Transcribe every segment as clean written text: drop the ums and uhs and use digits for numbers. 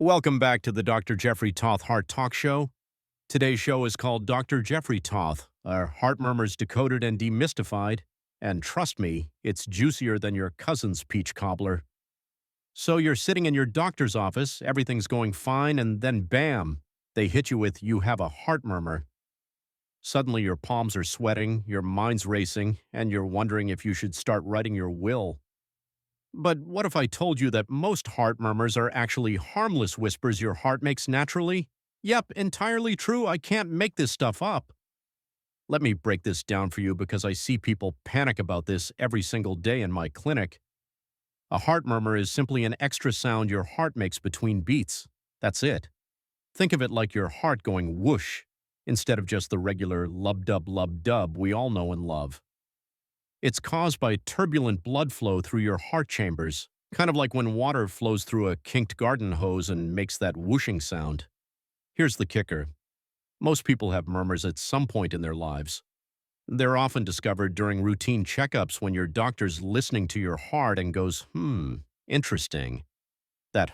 Welcome back to the Dr. Jeffrey Tauth Heart Talk Show. Today's show is called Dr. Jeffrey Tauth, our heart murmurs decoded and demystified. And trust me, it's juicier than your cousin's peach cobbler. So you're sitting in your doctor's office, everything's going fine, and then bam, they hit you with "you have a heart murmur." Suddenly your palms are sweating, your mind's racing, and you're wondering if you should start writing your will. But what if I told you that most heart murmurs are actually harmless whispers your heart makes naturally? Yep, entirely true. I can't make this stuff up. Let me break this down for you because I see people panic about this every single day in my clinic. A heart murmur is simply an extra sound your heart makes between beats. That's it. Think of it like your heart going whoosh, instead of just the regular lub dub we all know and love. It's caused by turbulent blood flow through your heart chambers, kind of like when water flows through a kinked garden hose and makes that whooshing sound. Here's the kicker. Most people have murmurs at some point in their lives. They're often discovered during routine checkups when your doctor's listening to your heart and goes, interesting. That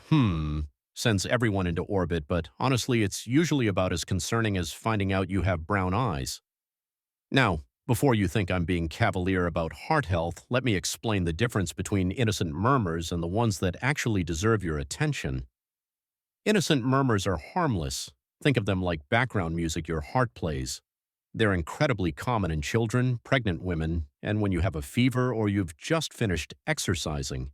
sends everyone into orbit, but honestly, it's usually about as concerning as finding out you have brown eyes. Now, before you think I'm being cavalier about heart health, let me explain the difference between innocent murmurs and the ones that actually deserve your attention. Innocent murmurs are harmless. Think of them like background music your heart plays. They're incredibly common in children, pregnant women, and when you have a fever or you've just finished exercising.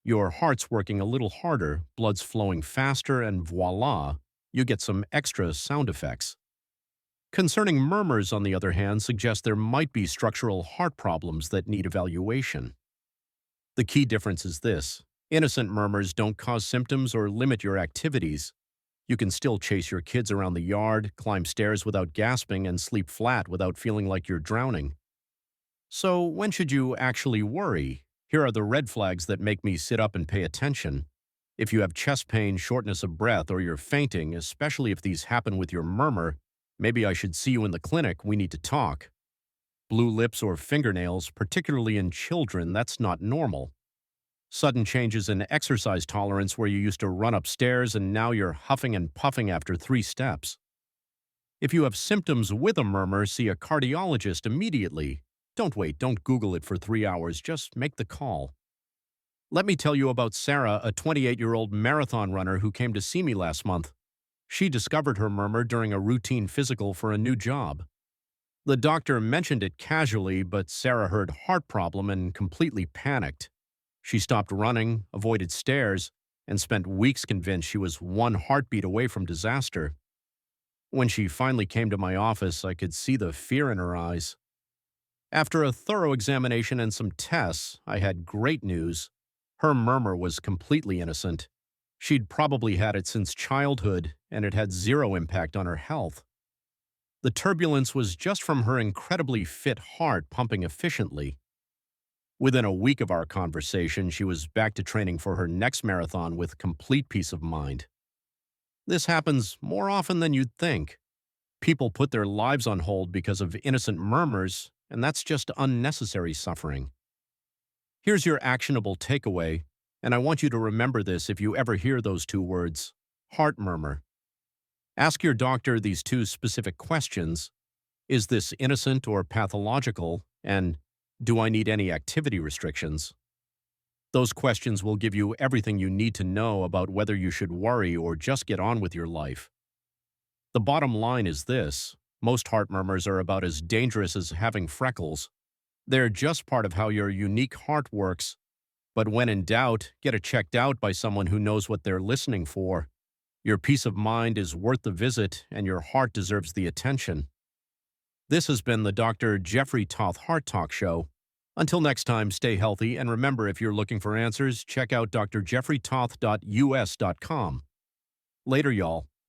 Your heart's working a little harder, blood's flowing faster, and voila, you get some extra sound effects. Concerning murmurs, on the other hand, suggest there might be structural heart problems that need evaluation. The key difference is this. Innocent murmurs don't cause symptoms or limit your activities. You can still chase your kids around the yard, climb stairs without gasping, and sleep flat without feeling like you're drowning. So when should you actually worry? Here are the red flags that make me sit up and pay attention. If you have chest pain, shortness of breath, or you're fainting, especially if these happen with your murmur, maybe I should see you in the clinic. We need to talk. Blue lips or fingernails, particularly in children, that's not normal. Sudden changes in exercise tolerance where you used to run upstairs and now you're huffing and puffing after 3 steps. If you have symptoms with a murmur, see a cardiologist immediately. Don't wait, don't Google it for 3 hours, just make the call. Let me tell you about Sarah, a 28-year-old marathon runner who came to see me last month. She discovered her murmur during a routine physical for a new job. The doctor mentioned it casually, but Sarah heard heart problem and completely panicked. She stopped running, avoided stairs, and spent weeks convinced she was one heartbeat away from disaster. When she finally came to my office, I could see the fear in her eyes. After a thorough examination and some tests, I had great news. Her murmur was completely innocent. She'd probably had it since childhood, and it had zero impact on her health. The turbulence was just from her incredibly fit heart pumping efficiently. Within a week of our conversation, she was back to training for her next marathon with complete peace of mind. This happens more often than you'd think. People put their lives on hold because of innocent murmurs, and that's just unnecessary suffering. Here's your actionable takeaway, and I want you to remember this if you ever hear those 2 words, heart murmur. Ask your doctor these 2 specific questions. Is this innocent or pathological? And do I need any activity restrictions? Those questions will give you everything you need to know about whether you should worry or just get on with your life. The bottom line is this. Most heart murmurs are about as dangerous as having freckles. They're just part of how your unique heart works. But when in doubt, get it checked out by someone who knows what they're listening for. Your peace of mind is worth the visit, and your heart deserves the attention. This has been the Dr. Jeffrey Tauth Heart Talk Show. Until next time, stay healthy, and remember, if you're looking for answers, check out drjeffreytauth.us.com. Later, y'all.